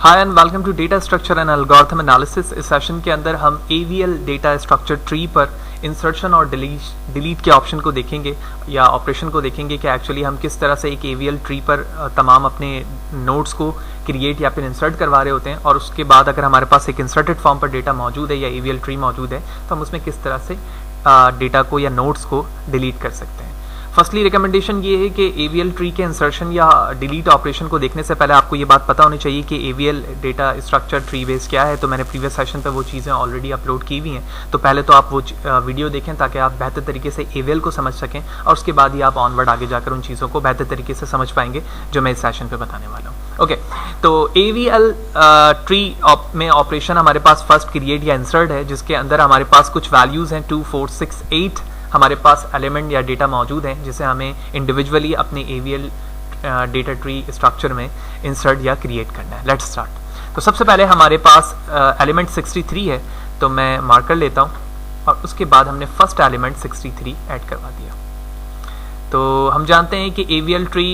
Hi and welcome to data structure and algorithm analysis. इस session के अंदर हम AVL डेटा स्ट्रक्चर ट्री पर इंसर्शन और डिलीट के ऑप्शन को देखेंगे या ऑपरेशन को देखेंगे कि एक्चुअली हम किस तरह से एक AVL ट्री पर तमाम अपने नोड्स को क्रिएट या फिर इंसर्ट करवा रहे होते हैं, और उसके बाद अगर हमारे पास एक इंसर्टेड फॉर्म पर डेटा मौजूद है या AVL ट्री मौजूद है तो हम उसमें किस तरह से डेटा को या नोड्स को डिलीट कर सकते हैं। फर्स्टली रिकमेंडेशन ये है कि AVL ट्री के इंसर्शन या डिलीट ऑपरेशन को देखने से पहले आपको ये बात पता होनी चाहिए कि AVL data structure tree base क्या है। तो मैंने प्रीवियस सेशन पे वो चीज़ें ऑलरेडी अपलोड की हुई हैं, तो पहले तो आप वो वीडियो देखें ताकि आप बेहतर तरीके से AVL को समझ सकें, और उसके बाद ही आप ऑनवर्ड आगे जाकर उन चीज़ों को बेहतर तरीके से समझ पाएंगे जो मैं इस सेशन पर बताने वाला हूँ। ओके, तो AVL ट्री में ऑपरेशन हमारे पास फर्स्ट क्रिएट या इंसर्ट है, जिसके अंदर हमारे पास कुछ वैल्यूज़ हैं 2, 4, 6, 8 हमारे पास एलिमेंट या डेटा मौजूद हैं जिसे हमें इंडिविजुअली अपने AVL डेटा ट्री स्ट्रक्चर में इंसर्ट या क्रिएट करना है। Let's start. तो सबसे पहले हमारे पास एलिमेंट 63 है, तो मैं मार्कर लेता हूँ और उसके बाद हमने फर्स्ट एलिमेंट 63 ऐड करवा दिया। तो हम जानते हैं कि AVL ट्री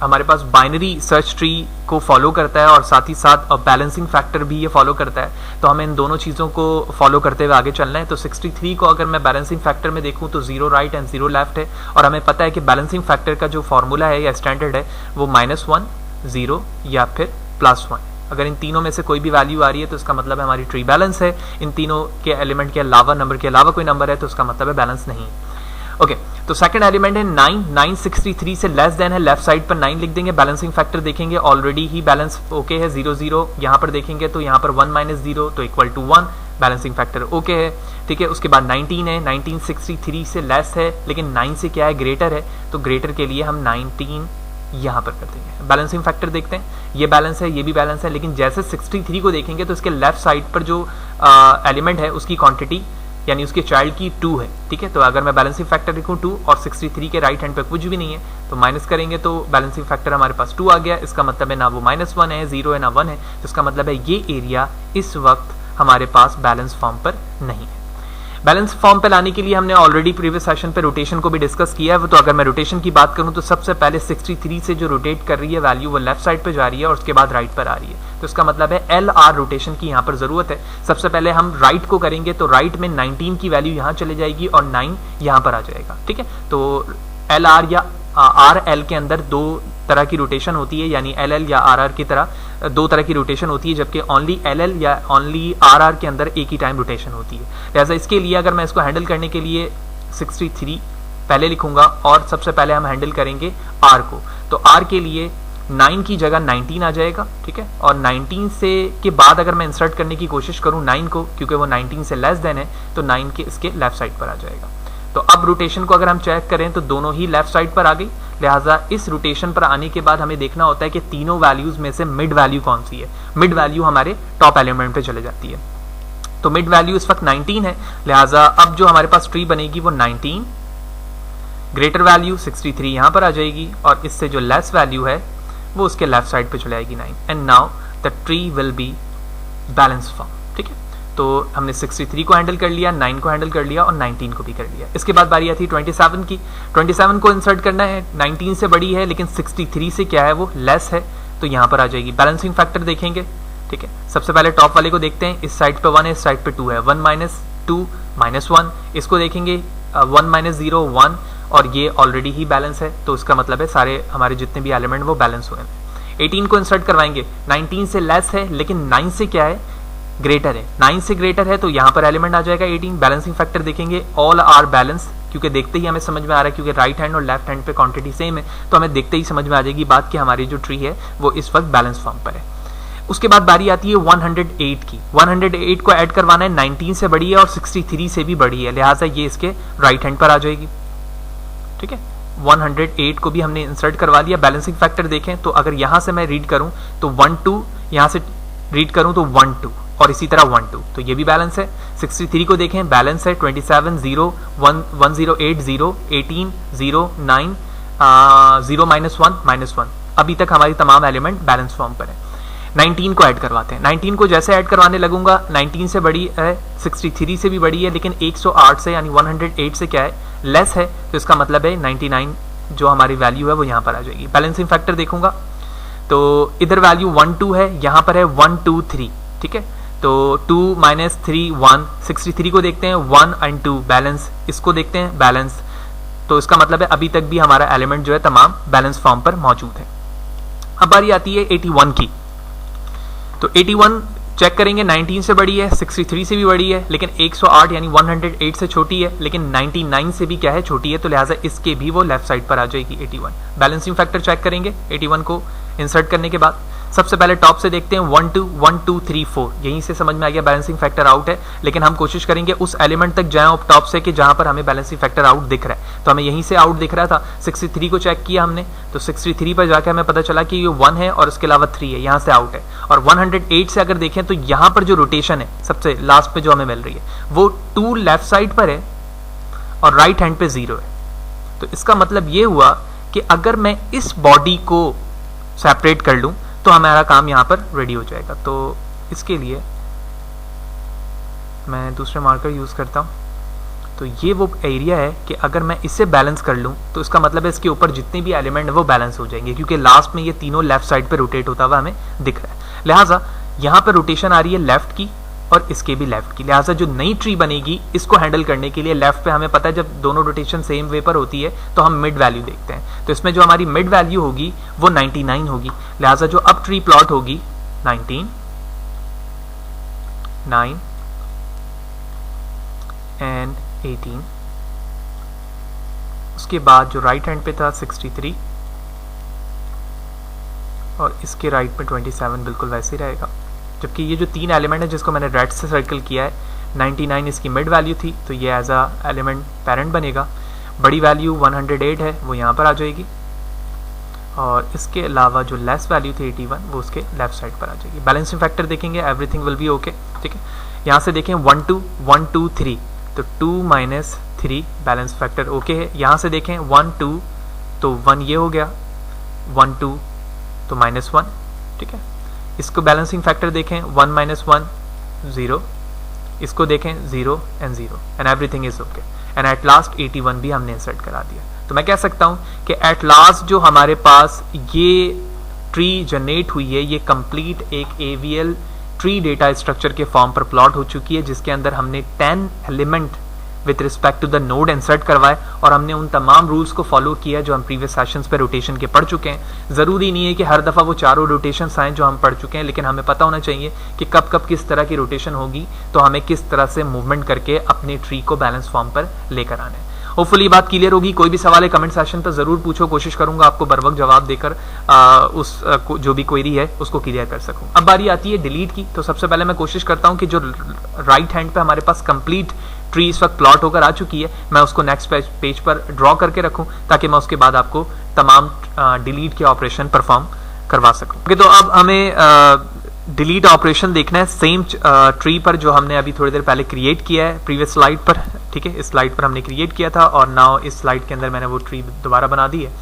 हमारे पास बाइनरी सर्च ट्री को फॉलो करता है और साथ ही साथ बैलेंसिंग फैक्टर भी ये फॉलो करता है, तो हमें इन दोनों चीज़ों को फॉलो करते हुए आगे चलना है। तो 63 को अगर मैं बैलेंसिंग फैक्टर में देखूं तो 0 राइट एंड 0 लेफ्ट है, और हमें पता है कि बैलेंसिंग फैक्टर का जो फॉर्मूला है या स्टैंडर्ड है वो -1, 0 या फिर +1। अगर इन तीनों में से कोई भी वैल्यू आ रही है तो इसका मतलब है हमारी ट्री बैलेंस है। इन तीनों के एलिमेंट के अलावा, नंबर के अलावा कोई नंबर है तो उसका मतलब है बैलेंस नहीं है। ओके, तो सेकंड एलिमेंट है 9 63 से लेस देन है, लेफ्ट साइड पर 9 लिख देंगे। बैलेंसिंग फैक्टर देखेंगे ऑलरेडी ही बैलेंस ओके है, 0 0 यहाँ पर देखेंगे तो यहाँ पर 1 - 0 तो equal to 1, balancing factor okay है। ठीक है, उसके बाद 19 है, 19 63 से लेस है लेकिन 9 से क्या है, ग्रेटर है, तो ग्रेटर के लिए हम 19 यहाँ पर कर देंगे। बैलेंसिंग फैक्टर देखते हैं, ये बैलेंस है, ये भी बैलेंस है, लेकिन जैसे 63 को देखेंगे तो इसके लेफ्ट साइड पर जो एलिमेंट है उसकी क्वांटिटी यानी उसके चाइल्ड की 2 है। ठीक है, तो अगर मैं बैलेंसिंग फैक्टर लिखूं 2 और 63 के राइट हैंड पे कुछ भी नहीं है तो माइनस करेंगे तो बैलेंसिंग फैक्टर हमारे पास 2 आ गया। इसका मतलब है ना वो -1 है, 0 है, ना 1 है, तो इसका मतलब है ये एरिया इस वक्त हमारे पास बैलेंस फॉर्म पर नहीं है। बैलेंस फॉर्म पे लाने के लिए हमने ऑलरेडी प्रीवियस सेशन पे रोटेशन को भी डिस्कस किया है। तो अगर मैं रोटेशन की बात करूं तो सबसे पहले 63 से जो रोटेट कर रही है वैल्यू वो लेफ्ट साइड पे जा रही है और उसके बाद राइट पर आ रही है, तो इसका मतलब है LR रोटेशन की यहाँ पर जरूरत है। सबसे पहले हम राइट को करेंगे तो राइट में 19 की वैल्यू यहाँ चले जाएगी और 9 यहाँ पर आ जाएगा। ठीक है, तो LR या RL के अंदर दो तरह की रोटेशन होती है, यानी LL या RR की तरह दो तरह की रोटेशन होती है, जबकि ओनली LL या ओनली RR के अंदर एक ही टाइम रोटेशन होती है। लिहाजा इसके लिए अगर मैं इसको हैंडल करने के लिए 63 पहले लिखूंगा और सबसे पहले हम हैंडल करेंगे R को, तो R के लिए 9 की जगह 19 आ जाएगा। ठीक है, और 19 से के बाद अगर मैं इंसर्ट करने की कोशिश करूं 9 को, क्योंकि वो 19 से लेस देन है, तो 9 के इसके लेफ्ट साइड पर आ जाएगा। तो अब रोटेशन को अगर हम चेक करें तो दोनों ही लेफ्ट साइड पर आ गई। लिहाजा इस रोटेशन पर आने के बाद हमें देखना होता है कि तीनों वैल्यूज में से मिड वैल्यू कौन सी है। मिड वैल्यू हमारे टॉप एलिमेंट पे चले जाती है, तो मिड वैल्यू इस वक्त 19 है। लिहाजा अब जो हमारे पास ट्री बनेगी वो 19, ग्रेटर वैल्यू 63 यहां पर आ जाएगी, और इससे जो लेस वैल्यू है वो उसके लेफ्ट साइड पे चले आएगी 9, and now the tree will be balance form. ठीक है, तो हमने 63 को हैंडल कर लिया, 9 को हैंडल कर लिया और 19 को भी कर लिया। इसके बाद बारी आती है 27 की। 27 को इंसर्ट करना है, 19 से बड़ी है लेकिन 63 से क्या है वो लेस है, तो यहाँ पर आ जाएगी। बैलेंसिंग फैक्टर देखेंगे। ठीक है, सबसे पहले टॉप वाले को देखते हैं, इस साइड पे 1 है, इस साइड पे 2 है, 1 - 2 -1। इसको देखेंगे 1 - 0 1, और ये ऑलरेडी ही बैलेंस है, तो उसका मतलब है सारे हमारे जितने भी एलिमेंट वो बैलेंस हुए हैं। 18 को इंसर्ट करवाएंगे, 19 से लेस है लेकिन 9 से क्या है, ग्रेटर है। 9 से ग्रेटर है तो यहाँ पर एलिमेंट आ जाएगा 18। बैलेंसिंग फैक्टर देखेंगे, ऑल आर बैलेंस, क्योंकि देखते ही हमें समझ में आ रहा है, क्योंकि राइट हैंड और लेफ्ट हैंड पे क्वांटिटी सेम है, तो हमें देखते ही समझ में आ जाएगी बात कि हमारी जो ट्री है वो इस वक्त बैलेंस फॉर्म पर है। उसके बाद बारी आती है 108 की। 108 को ऐड करवाना है, 19 से बड़ी है और 63 से भी बड़ी है, लिहाजा ये इसके राइट हैंड पर आ जाएगी। ठीक है, 108 को भी हमने इंसर्ट करवा लिया। बैलेंसिंग फैक्टर देखें तो अगर यहां से मैं रीड करूं तो 1 2, यहां से रीड करूं तो 1 2, और इसी तरह 1 2, तो ये भी बैलेंस है। 63 को देखें, बैलेंस है। 27 0 1 108 0 18 0 9 0 -1 -1, अभी तक हमारी तमाम एलिमेंट बैलेंस फॉर्म पर है। 19 को ऐड करवाते हैं। 19 को जैसे ऐड करवाने लगूंगा, 19 से बड़ी है, 63 से भी बड़ी है, लेकिन 108 से यानी 108 से क्या है, लेस है, तो इसका मतलब है 99 जो हमारी वैल्यू है वो यहाँ पर आ जाएगी। बैलेंसिंग फैक्टर देखूंगा तो इधर वैल्यू 1 2 है, यहाँ पर है 1 2 3, ठीक है। तो 2 - 3 1, 63 को देखते हैं 1 और 2 बैलेंस, इसको देखते हैं बैलेंस। तो इसका मतलब है अभी तक भी हमारा एलिमेंट जो है तमाम बैलेंस फॉर्म पर मौजूद है। अब बारी आती है 81 की। तो 81 चेक करेंगे 19 से बड़ी है, 63 से भी बड़ी है, लेकिन 108 यानी 108 से छोटी है, लेकिन 99 से भी क्या है, छोटी है। तो लिहाजा इसके भी वो लेफ्ट साइड पर आ जाएगी 81। बैलेंसिंग फैक्टर चेक करेंगे 81 को इंसर्ट करने के बाद। सबसे पहले टॉप से देखते हैं 1 2 1 2 3 4, यहीं से समझ में आ गया बैलेंसिंग फैक्टर आउट है, लेकिन हम कोशिश करेंगे उस एलिमेंट तक जाएं टॉप से कि जहां पर हमें बैलेंसिंग फैक्टर आउट दिख रहा है। तो हमें यहीं से आउट दिख रहा था, 63 को चेक किया हमने, तो 63 पर जाकर हमें पता चला कि ये 1 है और इसके अलावा 3 है, यहाँ से आउट है। और 108 से अगर देखें तो यहाँ पर जो रोटेशन है सबसे लास्ट पे जो हमें मिल रही है वो 2 लेफ्ट साइड पर है और राइट हैंड पे 0 है। तो इसका मतलब ये हुआ कि अगर मैं इस बॉडी को सेपरेट कर लूं तो हमारा काम यहां पर रेडी हो जाएगा। तो इसके लिए मैं दूसरे मार्कर यूज करता हूं। तो ये वो एरिया है कि अगर मैं इसे बैलेंस कर लूं तो इसका मतलब है इसके ऊपर जितने भी एलिमेंट है वो बैलेंस हो जाएंगे, क्योंकि लास्ट में ये तीनों लेफ्ट साइड पे रोटेट होता हुआ हमें दिख रहा है। लिहाजा यहां पर रोटेशन आ रही है लेफ्ट की और इसके भी लेफ्ट की। लिहाजा जो नई ट्री बनेगी इसको हैंडल करने के लिए लेफ्ट पे हमें पता है जब दोनों रोटेशन सेम वे पर होती है तो हम मिड वैल्यू देखते हैं। तो इसमें जो हमारी मिड वैल्यू होगी वो 99 होगी। लिहाजा जो अब ट्री प्लॉट होगी 19 9 एंड 18, उसके बाद जो राइट हैंड पे था 63 और इसके राइट पे 27 बिल्कुल वैसे ही रहेगा। जबकि ये जो 3 एलिमेंट है जिसको मैंने रेड से सर्कल किया है, 99 इसकी मिड वैल्यू थी तो ये एज अ एलिमेंट पेरेंट बनेगा। बड़ी वैल्यू 108 है वो यहाँ पर आ जाएगी और इसके अलावा जो लेस वैल्यू थी 81 वो उसके लेफ्ट साइड पर आ जाएगी। बैलेंसिंग फैक्टर देखेंगे, एवरीथिंग विल बी ओके, ठीक है। यहाँ से देखें 1 2 1 2 3, तो 2 - 3 बैलेंस फैक्टर ओके है। यहाँ से देखें 1 2 तो 1 ये हो गया, 1 2 तो -1, ठीक है। इसको बैलेंसिंग फैक्टर देखें 1 - 1 0, इसको देखें 0 and 0 and everything is okay. And at last 81 भी हमने इंसर्ट करा दिया। तो मैं कह सकता हूं कि एट लास्ट जो हमारे पास ये ट्री जनरेट हुई है ये कंप्लीट एक AVL ट्री डेटा स्ट्रक्चर के फॉर्म पर प्लॉट हो चुकी है, जिसके अंदर हमने 10 element with respect to the node insert करवाए और हमने उन तमाम रूल्स को फॉलो किया जो हम प्रीवियस सेशंस पे रोटेशन के पढ़ चुके हैं। ज़रूरी नहीं है कि हर दफ़ा वो चारों रोटेशंस आएँ जो हम पढ़ चुके हैं, लेकिन हमें पता होना चाहिए कि कब कब किस तरह की रोटेशन होगी, तो हमें किस तरह से मूवमेंट करके अपने ट्री को बैलेंस फॉर्म पर लेकर आना है। होपफुली ये बात क्लियर होगी। कोई भी सवाल है कमेंट सेशन पर जरूर पूछो, कोशिश करूंगा आपको बर वक्त जवाब देकर जो भी क्वेरी है उसको क्लियर कर सकूं। अब बारी आती है डिलीट की। तो सबसे पहले मैं कोशिश करता हूं कि जो राइट हैंड पे हमारे पास कंप्लीट ट्री इस वक्त प्लॉट होकर आ चुकी है मैं उसको नेक्स्ट पेज पर ड्रॉ करके रखूं, ताकि मैं उसके बाद आपको तमाम डिलीट के ऑपरेशन परफॉर्म करवा सकूं। तो अब हमें डिलीट ऑपरेशन देखना है सेम ट्री पर जो हमने अभी थोड़ी देर पहले क्रिएट किया है प्रीवियस स्लाइड पर, ठीक है। इस स्लाइड पर हमने क्रिएट किया था और नाउ इस स्लाइड के अंदर मैंने वो ट्री दोबारा बना दी है।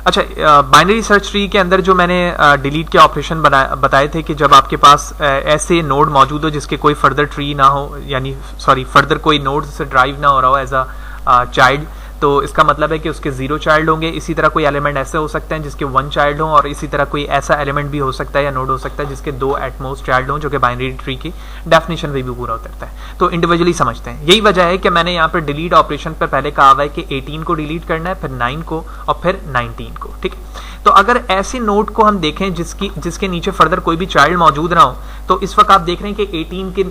अच्छा, बाइनरी सर्च ट्री के अंदर जो मैंने डिलीट के ऑपरेशन बताए थे कि जब आपके पास ऐसे नोड मौजूद हो जिसके कोई फर्दर ट्री ना हो, यानी फर्दर कोई नोड से ड्राइव ना हो रहा हो एज अ चाइल्ड, तो इसका मतलब है कि उसके 0 चाइल्ड होंगे। इसी तरह कोई एलिमेंट ऐसे हो सकते हैं जिसके 1 चाइल्ड हो, और इसी तरह कोई ऐसा एलिमेंट भी हो सकता है या नोड हो सकता है जिसके 2 एटमोस्ट चाइल्ड हो, जो कि बाइनरी ट्री की डेफिनेशन में भी पूरा उतरता है। तो इंडिविजुअली समझते हैं। यही वजह है कि मैंने यहाँ पर डिलीट ऑपरेशन पर पहले कहा हुआ है कि 18 को डिलीट करना है, फिर 9 को और फिर 19 को, ठीक है। तो अगर ऐसे नोड को हम देखें जिसके नीचे फर्दर कोई भी चाइल्ड मौजूद ना हो, तो इस वक्त आप देख रहे हैं कि 18 के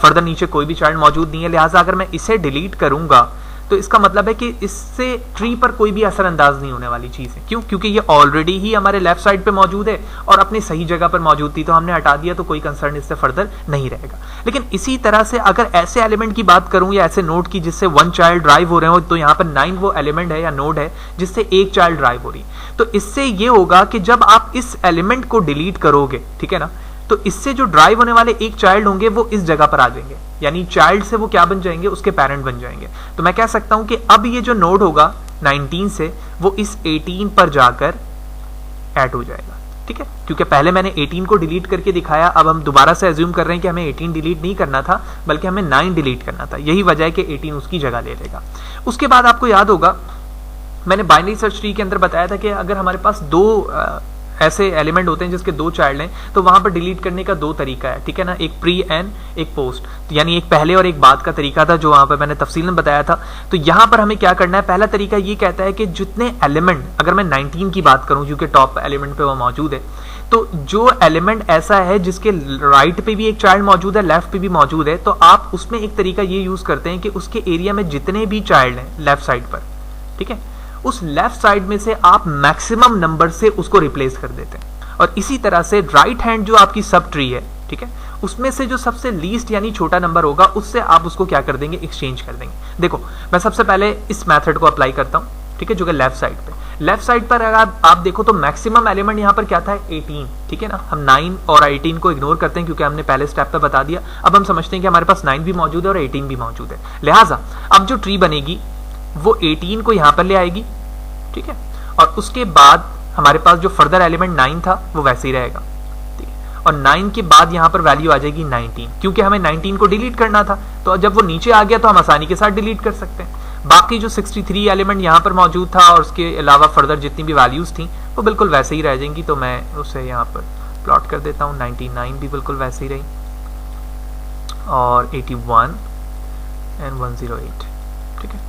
फर्दर नीचे कोई भी चाइल्ड मौजूद नहीं है। लिहाजा अगर मैं इसे डिलीट करूंगा तो इसका मतलब है कि इससे ट्री पर कोई भी असरअंदाज नहीं होने वाली चीज है। क्यों? क्योंकि ये ऑलरेडी ही हमारे लेफ्ट साइड पे मौजूद है और अपनी सही जगह पर मौजूद थी, तो हमने हटा दिया, तो कोई कंसर्न इससे फर्दर नहीं रहेगा। लेकिन इसी तरह से अगर ऐसे एलिमेंट की बात करूं या ऐसे नोड की जिससे 1 चाइल्ड ड्राइव हो रहे हो, तो यहाँ पर 9 वो एलिमेंट है या नोड है जिससे 1 चाइल्ड ड्राइव हो रही। तो इससे ये होगा कि जब आप इस एलिमेंट को डिलीट करोगे, ठीक है ना, तो इससे जो ड्राइव होने वाले 1 चाइल्ड होंगे वो इस जगह पर आ जाएंगे, यानी चाइल्ड से वो क्या बन जाएंगे, उसके पेरेंट बन जाएंगे। तो मैं कह सकता हूं कि अब ये जो नोड होगा 19 से वो इस 18 पर जाकर ऐड हो जाएगा, ठीक है। क्योंकि पहले मैंने 18 को डिलीट करके दिखाया, अब हम दोबारा से एज्यूम कर रहे हैं कि हमें 18 डिलीट नहीं करना था बल्कि हमें 9 डिलीट करना था। यही वजह है कि 18 उसकी जगह ले लेगा। उसके बाद आपको याद होगा मैंने बाइनरी सर्च ट्री के अंदर बताया था कि अगर हमारे पास 2 ऐसे एलिमेंट होते हैं जिसके 2 चाइल्ड हैं, तो वहां पर डिलीट करने का 2 तरीका है, ठीक है ना, एक प्री एंड एक पोस्ट, तो यानी एक पहले और एक बाद का तरीका था जो वहां पर मैंने तफसीलन बताया था। तो यहां पर हमें क्या करना है, पहला तरीका ये कहता है कि जितने एलिमेंट, अगर मैं 19 की बात करूं क्योंकि टॉप एलिमेंट पे वो मौजूद है, तो जो एलिमेंट ऐसा है जिसके राइट पे भी एक चाइल्ड मौजूद है, लेफ्ट पे भी मौजूद है, तो आप उसमें एक तरीका ये यूज करते हैं कि उसके एरिया में जितने भी चाइल्ड हैं लेफ्ट साइड पर, ठीक है, उस लेफ्ट साइड में से आप मैक्सिमम नंबर से उसको रिप्लेस कर देते हैं। और इसी तरह से राइट हैंड जो आपकी सब ट्री है, ठीक है, उसमें से जो सबसे लीस्ट यानी छोटा नंबर होगा उससे आप उसको क्या कर देंगे, एक्सचेंज कर देंगे। देखो मैं सबसे पहले इस मेथड को अप्लाई करता हूं, ठीक है, जो कि लेफ्ट साइड पे, लेफ्ट साइड पर अगर आप देखो तो मैक्सिमम एलिमेंट यहां पर क्या था, 18, ठीक है ना। हम 9 और 18 को इग्नोर करते हैं क्योंकि हमने पहले स्टेप पे बता दिया। अब हम समझते हैं कि हमारे पास 9 भी मौजूद है और 18 भी मौजूद है, लिहाजा अब जो ट्री बनेगी वो 18 को यहां पर ले आएगी, ठीक है, और उसके बाद हमारे पास जो फर्दर एलिमेंट 9 था वो वैसे ही रहेगा, ठीक है, और 9 के बाद यहां पर वैल्यू आ जाएगी 19, क्योंकि हमें 19 को डिलीट करना था, तो जब वो नीचे आ गया तो हम आसानी के साथ डिलीट कर सकते हैं। बाकी जो 63 एलिमेंट यहां पर मौजूद था और उसके अलावा फर्दर जितनी भी वैल्यूज थी वो बिल्कुल वैसे ही रह जाएंगी, तो मैं उसे यहां पर प्लॉट कर देता हूं। 99 भी बिल्कुल वैसे ही रही और 81 एंड 108, ठीक है।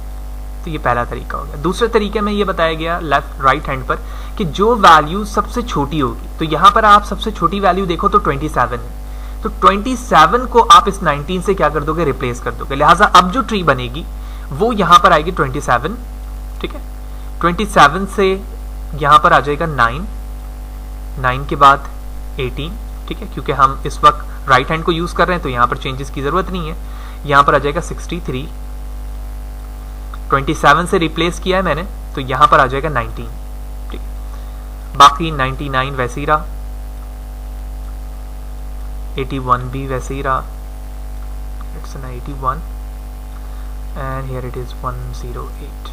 तो ये पहला तरीका हो गया। दूसरे तरीके में ये बताया गया लेफ्ट राइट हैंड पर कि जो वैल्यू सबसे छोटी होगी, तो यहां पर आप सबसे छोटी वैल्यू देखो तो 27 है, तो 27 को आप इस 19 से क्या कर दोगे, रिप्लेस कर दोगे, लिहाजा अब जो ट्री बनेगी वो यहां पर आएगी 27, ठीक है, 27 से यहां पर आ जाएगा 9 के बाद 18, ठीक है, क्योंकि हम इस वक्त राइट हैंड को यूज कर रहे हैं तो यहां पर चेंजेस की जरूरत नहीं है। यहां पर आ जाएगा 63, 27 से रिप्लेस किया है मैंने, तो यहां पर आ जाएगा 19, ठीक, बाकी 99 वैसे ही रहा, 81 भी वैसे ही रहा, it's 81 and here it is 108।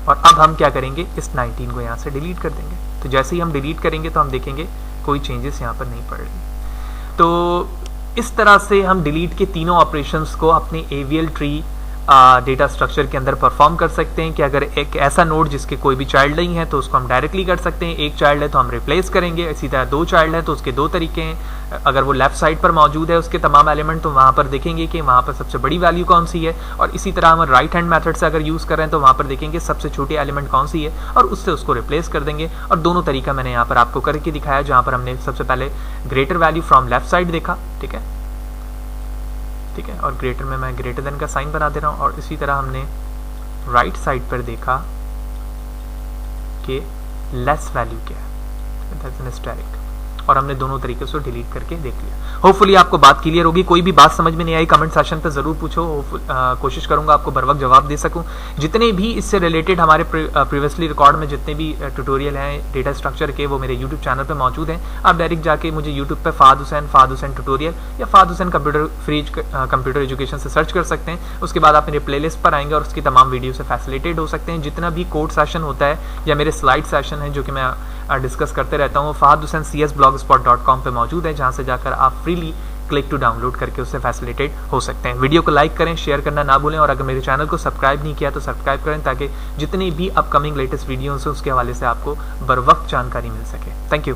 और अब हम क्या करेंगे, इस 19 को यहां से डिलीट कर देंगे। तो जैसे ही हम डिलीट करेंगे तो हम देखेंगे कोई चेंजेस यहां पर नहीं पड़ रही। तो इस तरह से हम डिलीट के तीनों ऑपरेशंस को अपने AVL ट्री डेटा स्ट्रक्चर के अंदर परफॉर्म कर सकते हैं कि अगर एक ऐसा नोड जिसके कोई भी चाइल्ड नहीं है तो उसको हम डायरेक्टली कर सकते हैं, एक चाइल्ड है तो हम रिप्लेस करेंगे, इसी तरह 2 चाइल्ड है तो उसके 2 तरीके हैं। अगर वो लेफ्ट साइड पर मौजूद है उसके तमाम एलिमेंट, तो वहां पर देखेंगे कि वहां पर सबसे बड़ी वैल्यू कौन सी है, और इसी तरह हम राइट हैंड मेथड से अगर यूज कर रहे हैं तो वहां पर देखेंगे सबसे छोटी एलिमेंट कौन सी है और उससे उसको रिप्लेस कर देंगे। और दोनों तरीका मैंने यहाँ पर आपको करके दिखाया, जहां पर हमने सबसे पहले greater value from left side देखा, ठीक है, ठीक है, और ग्रेटर में मैं ग्रेटर देन का साइन बना दे रहा हूं, और इसी तरह हमने राइट साइड पर देखा कि लेस वैल्यू क्या है, दैट्स एन एस्टेरिक, और हमने दोनों तरीके से डिलीट करके देख लिया। होपफुली आपको बात क्लियर होगी। कोई भी बात समझ में नहीं आई कमेंट सेक्शन पे जरूर पूछो, कोशिश करूंगा आपको बर वक्त जवाब दे सकूं। जितने भी इससे रिलेटेड हमारे प्रीवियसली रिकॉर्ड में जितने भी ट्यूटोरियल हैं डेटा स्ट्रक्चर के, वो मेरे यूट्यूब चैनल पे मौजूद हैं। आप डायरेक्ट जाके मुझे यूट्यूब पे फाद हुसैन ट्यूटोरियल या फाद हुसैन कंप्यूटर एजुकेशन से सर्च कर सकते हैं। उसके बाद आप मेरे प्लेलिस्ट पर आएंगे और उसकी तमाम वीडियो से फैसिलिटेट हो सकते हैं। जितना भी कोड सेशन होता है या मेरे स्लाइड सेशन है जो कि मैं डिस्कस करते रहता हूँ, फहद हुसैन CS blogspot.com पे मौजूद है, जहां से जाकर आप फ्रीली क्लिक टू डाउनलोड करके उससे फैसिलिटेट हो सकते हैं। वीडियो को लाइक करें, शेयर करना ना भूलें, और अगर मेरे चैनल को सब्सक्राइब नहीं किया तो सब्सक्राइब करें ताकि जितनी भी अपकमिंग लेटेस्ट वीडियोस हैं उसके हवाले से आपको बर वक्त जानकारी मिल सके। Thank you.